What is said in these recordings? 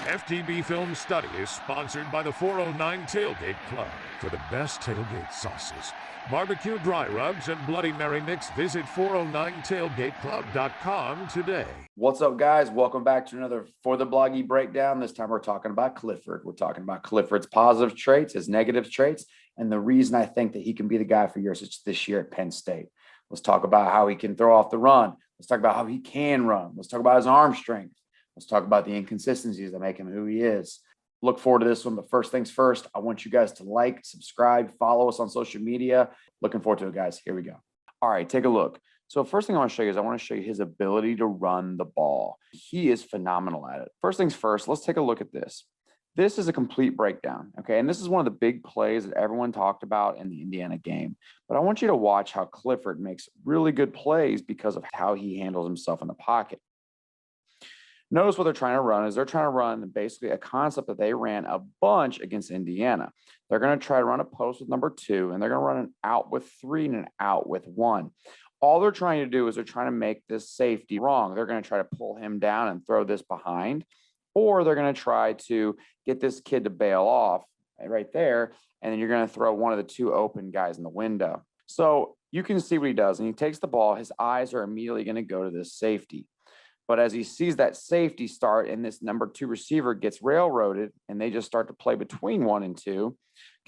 FTB Film Study is sponsored by the 409 Tailgate Club. For the best tailgate sauces, barbecue dry rubs, and Bloody Mary mix, visit 409tailgateclub.com today. What's up, guys? Welcome back to another For the Bloggy Breakdown. This time we're talking about Clifford. We're talking about Clifford's positive traits, his negative traits, and the reason I think that he can be the guy for years this year at Penn State. Let's talk about how he can throw off the run. Let's talk about how he can run. Let's talk about his arm strength. Let's talk about the inconsistencies that make him who he is. Look forward to this one, but first things first, I want you guys to like, subscribe, follow us on social media. Looking forward to it, guys. Here we go. All right, take a look. So first thing I want to show you is I want to show you his ability to run the ball. He is phenomenal at it. First things first, let's take a look at this. This is a complete breakdown, okay? And this is one of the big plays that everyone talked about in the Indiana game. But I want you to watch how Clifford makes really good plays because of how he handles himself in the pocket. Notice what they're trying to run is they're trying to run basically a concept that they ran a bunch against Indiana. They're going to try to run a post with number 2, and they're going to run an out with 3 and an out with 1. All they're trying to do is they're trying to make this safety wrong. They're going to try to pull him down and throw this behind, or they're going to try to get this kid to bail off right there, and then you're going to throw one of the 2 open guys in the window. So you can see what he does, and he takes the ball. His eyes are immediately going to go to this safety. But as he sees that safety start and this number 2 receiver gets railroaded and they just start to play between 1 and 2,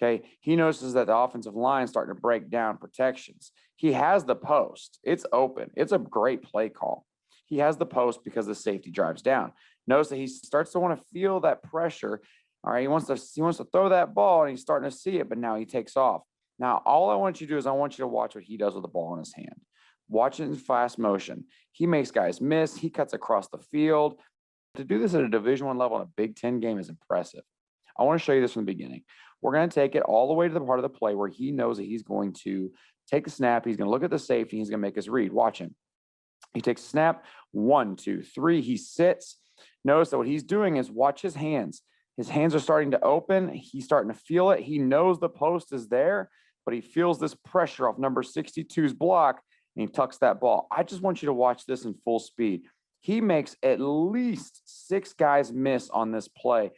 okay, he notices that the offensive line is starting to break down protections. He has the post. It's open. It's a great play call. He has the post because the safety drives down. Notice that he starts to want to feel that pressure. All right, he wants to throw that ball, and he's starting to see it, but now he takes off. Now, all I want you to do is I want you to watch what he does with the ball in his hand. Watch it in fast motion. He makes guys miss. He cuts across the field. To do this at a Division I level in a Big Ten game is impressive. I want to show you this from the beginning. We're going to take it all the way to the part of the play where he knows that he's going to take the snap. He's going to look at the safety. He's going to make his read. Watch him. He takes a snap. 1, 2, 3. He sits. Notice that what he's doing is watch his hands. His hands are starting to open. He's starting to feel it. He knows the post is there, but he feels this pressure off number 62's block, and he tucks that ball. I just want you to watch this in full speed. He makes at least 6 guys miss on this play.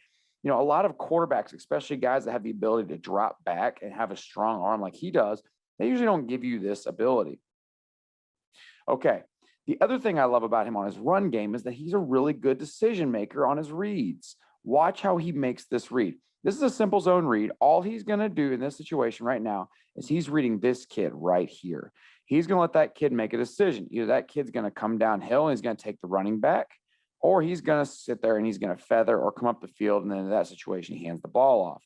You know, a lot of quarterbacks, especially guys that have the ability to drop back and have a strong arm like he does, they usually don't give you this ability. Okay. The other thing I love about him on his run game is that he's a really good decision maker on his reads. Watch how he makes this read. This is a simple zone read. All he's going to do in this situation right now is he's reading this kid right here. He's going to let that kid make a decision. Either that kid's going to come downhill and he's going to take the running back, or he's going to sit there and he's going to feather or come up the field, and then in that situation, he hands the ball off.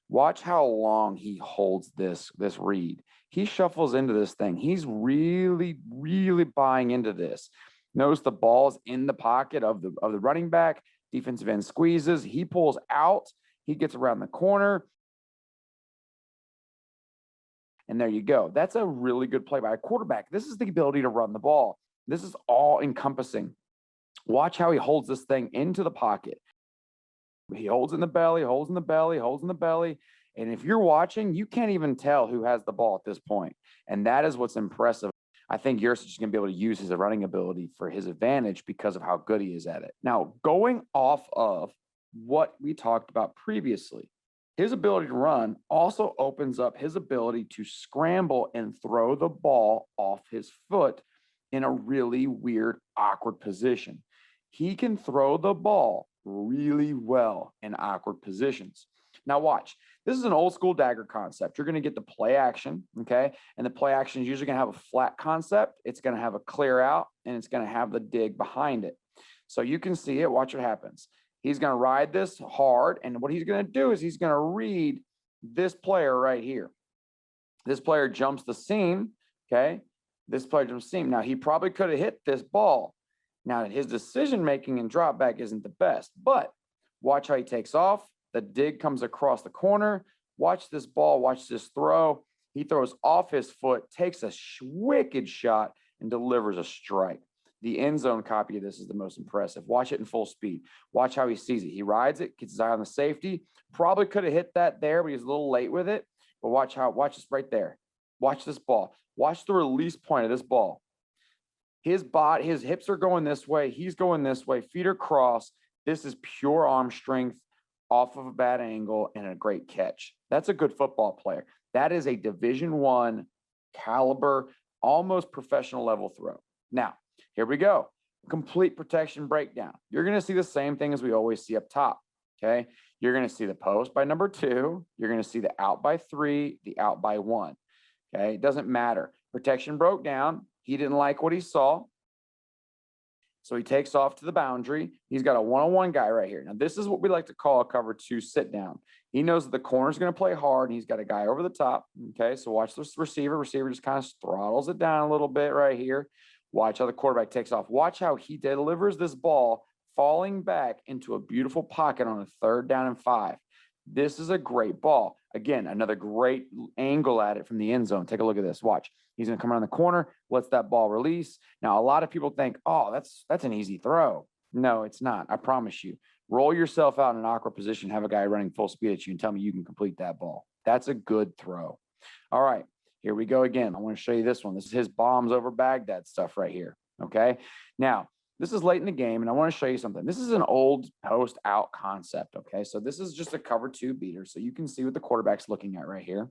Watch how long he holds this read. He shuffles into this thing. He's really, really buying into this. Notice the ball's in the pocket of the running back. Defensive end squeezes. He pulls out. He gets around the corner. And there you go. That's a really good play by a quarterback. This is the ability to run the ball. This is all encompassing. Watch how he holds this thing into the pocket. He holds in the belly, holds in the belly, holds in the belly. And if you're watching, you can't even tell who has the ball at this point. And that is what's impressive. I think Yurcich is going to be able to use his running ability for his advantage because of how good he is at it. Now, going off of what we talked about previously, his ability to run also opens up his ability to scramble and throw the ball off his foot in a really weird, awkward position. He can throw the ball really well in awkward positions. Now watch. This is an old school dagger concept. You're going to get the play action, okay? And the play action is usually going to have a flat concept. It's going to have a clear out, and it's going to have the dig behind it. So you can see it. Watch what happens. He's going to ride this hard, and what he's going to do is he's going to read this player right here. This player jumps the seam, okay? This player jumps the seam. Now, he probably could have hit this ball. Now, his decision-making and drop back isn't the best, but watch how he takes off. The dig comes across the corner. Watch this ball. Watch this throw. He throws off his foot, takes a wicked shot, and delivers a strike. The end zone copy of this is the most impressive. Watch it in full speed. Watch how he sees it. He rides it, gets his eye on the safety. Probably could have hit that there, but he's a little late with it. But watch this right there. Watch this ball. Watch the release point of this ball. His hips are going this way. He's going this way. Feet are crossed. This is pure arm strength off of a bad angle and a great catch. That's a good football player. That is a Division I caliber, almost professional level throw. Now, here we go. Complete protection breakdown. You're going to see the same thing as we always see up top. Okay. You're going to see the post by number 2. You're going to see the out by 3, the out by 1. Okay. It doesn't matter. Protection broke down. He didn't like what he saw. So he takes off to the boundary. He's got a one-on-one guy right here. Now, this is what we like to call a cover 2 sit down. He knows that the corner's going to play hard, and he's got a guy over the top. Okay, so watch this receiver. Receiver just kind of throttles it down a little bit right here. Watch how the quarterback takes off. Watch how he delivers this ball falling back into a beautiful pocket on a 3rd down and 5. This is a great ball. Again, another great angle at it from the end zone. Take a look at this. Watch. He's going to come around the corner, lets that ball release. Now, a lot of people think, oh, that's an easy throw. No, it's not. I promise you. Roll yourself out in an awkward position, have a guy running full speed at you, and tell me you can complete that ball. That's a good throw. All right, here we go again. I want to show you this one. This is his bombs over Baghdad stuff right here, okay? Now, this is late in the game, and I want to show you something. This is an old post-out concept, okay? So this is just a cover 2 beater, so you can see what the quarterback's looking at right here.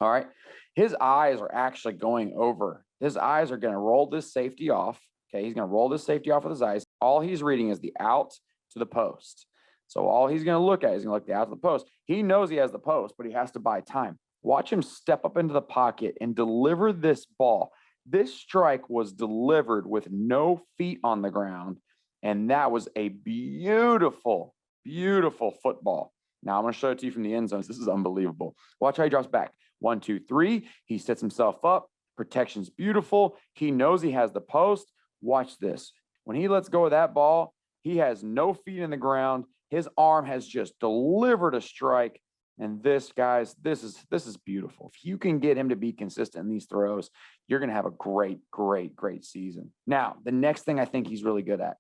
All right, his eyes are actually going over. His eyes are going to roll this safety off, okay? He's going to roll this safety off with his eyes. All he's reading is the out to the post. So all he's going to look at is going to look the out to the post. He knows he has the post, but he has to buy time. Watch him step up into the pocket and deliver this ball. This strike was delivered with no feet on the ground, and that was a beautiful, beautiful football. Now, I'm going to show it to you from the end zone. This is unbelievable. Watch how he drops back. 1, 2, 3. He sets himself up. Protection's beautiful. He knows he has the post. Watch this. When he lets go of that ball, he has no feet in the ground. His arm has just delivered a strike. And this, guys, this is beautiful. If you can get him to be consistent in these throws, you're going to have a great, great, great season. Now, the next thing I think he's really good at,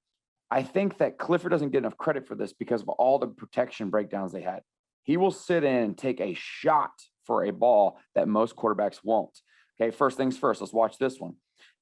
I think that Clifford doesn't get enough credit for this because of all the protection breakdowns they had. He will sit in and take a shot for a ball that most quarterbacks won't. Okay, first things first, let's watch this one.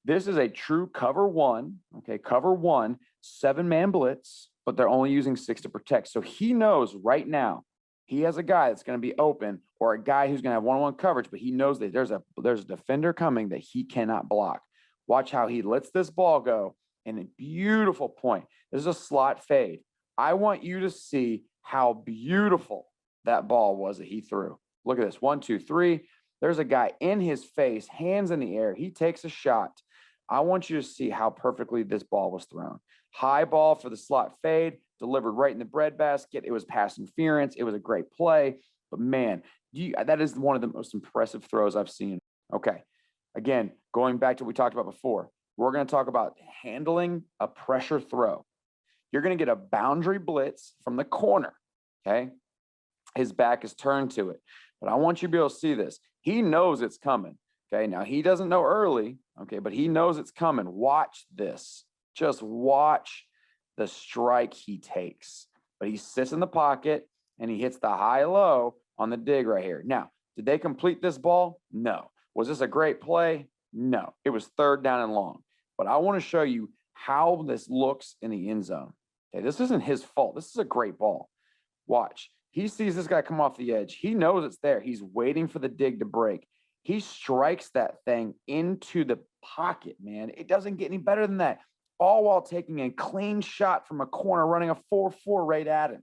This is a true cover 1, okay, cover 1, 7-man blitz, but they're only using 6 to protect. So he knows right now he has a guy that's going to be open or a guy who's going to have one-on-one coverage, but he knows that there's a defender coming that he cannot block. Watch how he lets this ball go, and a beautiful point. This is a slot fade. I want you to see how beautiful that ball was that he threw. Look at this. 1, 2, 3. There's a guy in his face, hands in the air. He takes a shot. I want you to see how perfectly this ball was thrown. High ball for the slot fade, delivered right in the breadbasket. It was pass interference. It was a great play. But, man, that is one of the most impressive throws I've seen. Okay, again, going back to what we talked about before, we're going to talk about handling a pressure throw. You're going to get a boundary blitz from the corner, okay? His back is turned to it. But I want you to be able to see this. He knows it's coming, okay? Now, he doesn't know early, okay, but he knows it's coming. Watch this. Just watch the strike he takes. But he sits in the pocket, and he hits the high-low on the dig right here. Now, did they complete this ball? No. Was this a great play? No. It was 3rd down and long. But I want to show you how this looks in the end zone. Okay, this isn't his fault. This is a great ball. Watch. He sees this guy come off the edge. He knows it's there. He's waiting for the dig to break. He strikes that thing into the pocket, man. It doesn't get any better than that. All while taking a clean shot from a corner, running a 4-4 right at him.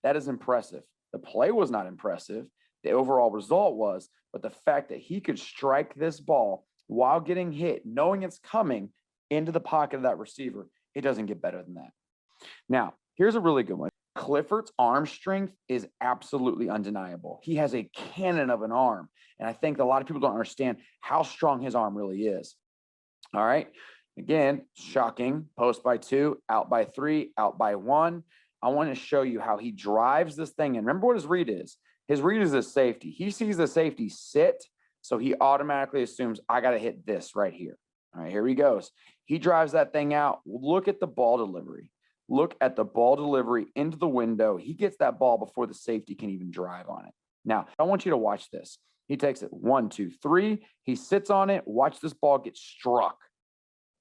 That is impressive. The play was not impressive. The overall result was, but the fact that he could strike this ball while getting hit, knowing it's coming into the pocket of that receiver, it doesn't get better than that. Now, here's a really good one. Clifford's arm strength is absolutely undeniable. He has a cannon of an arm, and I think a lot of people don't understand how strong his arm really is. All right. Again, shocking. Post by 2, out by 3, out by 1. I want to show you how he drives this thing. And remember what his read is. His read is a safety. He sees the safety sit, so he automatically assumes, I got to hit this right here. All right, here he goes. He drives that thing out. Look at the ball delivery. Look at the ball delivery into the window. He gets that ball before the safety can even drive on it. Now, I want you to watch this. He takes it 1, 2, 3. He sits on it. Watch this ball get struck.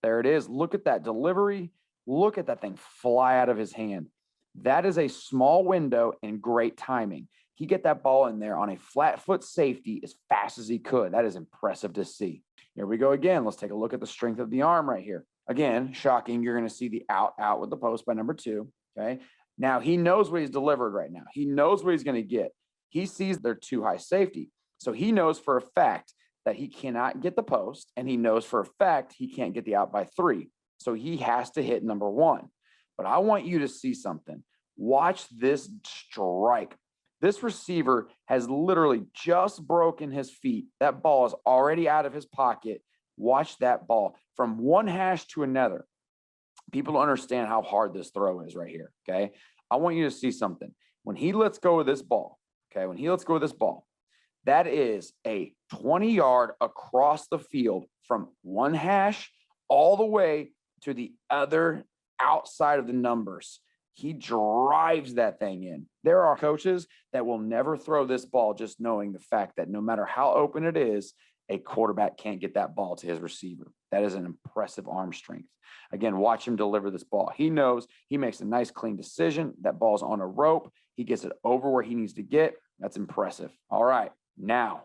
There it is. Look at that delivery. Look at that thing fly out of his hand. That is a small window and great timing. He get that ball in there on a flat foot safety as fast as he could. That is impressive to see. Here we go again. Let's take a look at the strength of the arm right here. Again, shocking. You're going to see the out with the post by number 2. Okay. Now he knows what he's delivered right now. He knows what he's going to get. He sees their too high safety. So he knows for a fact that he cannot get the post, and he knows for a fact he can't get the out by 3. So he has to hit number 1. But I want you to see something. Watch this strike. This receiver has literally just broken his feet. That ball is already out of his pocket. Watch that ball from one hash to another. People don't understand how hard this throw is right here, okay? I want you to see something. When he lets go of this ball, okay, that is a 20-yard across the field from one hash all the way to the other outside of the numbers. He drives that thing in. There are coaches that will never throw this ball just knowing the fact that no matter how open it is, a quarterback can't get that ball to his receiver. That is an impressive arm strength. Again, watch him deliver this ball. He knows he makes a nice, clean decision. That ball's on a rope. He gets it over where he needs to get. That's impressive. All right, now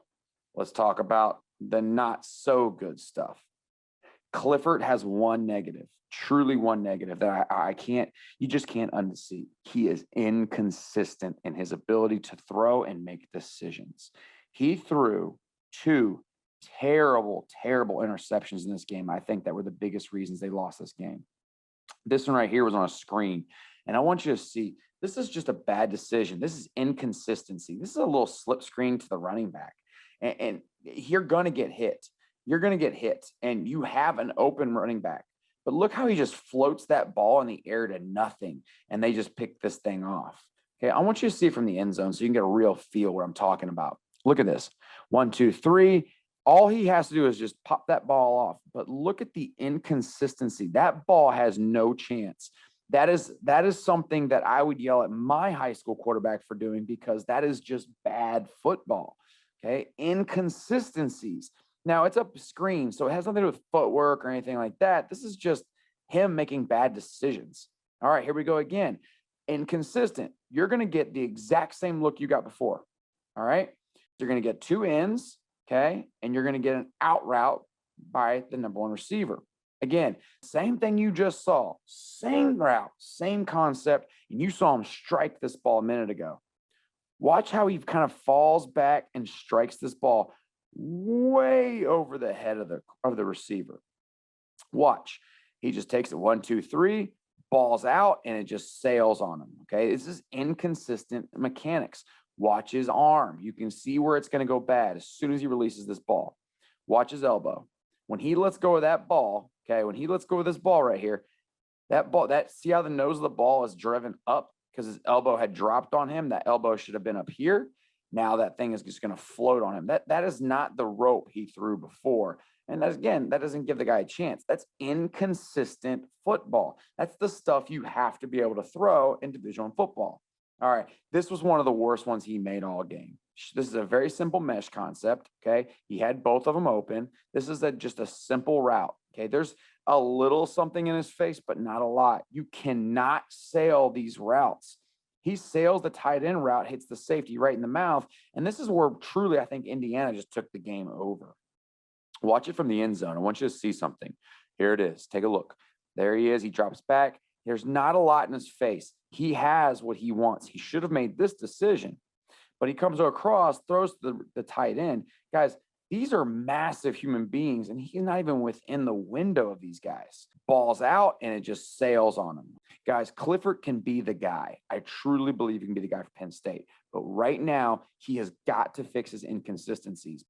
let's talk about the not so good stuff. Clifford has one negative, truly one negative that you just can't unsee. He is inconsistent in his ability to throw and make decisions. He threw 2 terrible interceptions in this game. I think that were the biggest reasons they lost this game. This one right here was on a screen, and I want you to see, this is just a bad decision. This is inconsistency. This is a little slip screen to the running back, and you're going to get hit. You're going to get hit, and you have an open running back. But look how he just floats that ball in the air to nothing, and they just pick this thing off. Okay, I want you to see it from the end zone so you can get a real feel what I'm talking about. Look at this. 1, 2, 3. All he has to do is just pop that ball off. But look at the inconsistency. That ball has no chance. That is something that I would yell at my high school quarterback for doing, because that is just bad football. Okay, inconsistencies. Now, it's a screen, so it has nothing to do with footwork or anything like that. This is just him making bad decisions. All right, here we go again. Inconsistent. You're going to get the exact same look you got before. All right, you're going to get 2 ends, okay, and you're going to get an out route by the number 1 receiver. Again, same thing you just saw. Same route, same concept, and you saw him strike this ball a minute ago. Watch how he kind of falls back and strikes this ball way over the head of the receiver. Watch. He just takes it 1, 2, 3, balls out, and it just sails on him. Okay. This is inconsistent mechanics. Watch his arm. You can see where it's going to go bad as soon as he releases this ball. Watch his elbow. When he lets go of that ball, okay, when he lets go of this ball right here, see how the nose of the ball is driven up because his elbow had dropped on him? That elbow should have been up here. Now that thing is just going to float on him. That is not the rope he threw before. And that doesn't give the guy a chance. That's inconsistent football. That's the stuff you have to be able to throw in Division I football. All right, this was one of the worst ones he made all game. This is a very simple mesh concept, okay? He had both of them open. This is just a simple route, okay? There's a little something in his face, but not a lot. You cannot sail these routes. He sails the tight end route, hits the safety right in the mouth, and this is where truly I think Indiana just took the game over. Watch it from the end zone. I want you to see something. Here it is. Take a look. There he is. He drops back. There's not a lot in his face. He has what he wants. He should have made this decision, but he comes across, throws the tight end. Guys, these are massive human beings, and he's not even within the window of these guys. Ball's out, and it just sails on him. Guys, Clifford can be the guy. I truly believe he can be the guy for Penn State. But right now, he has got to fix his inconsistencies.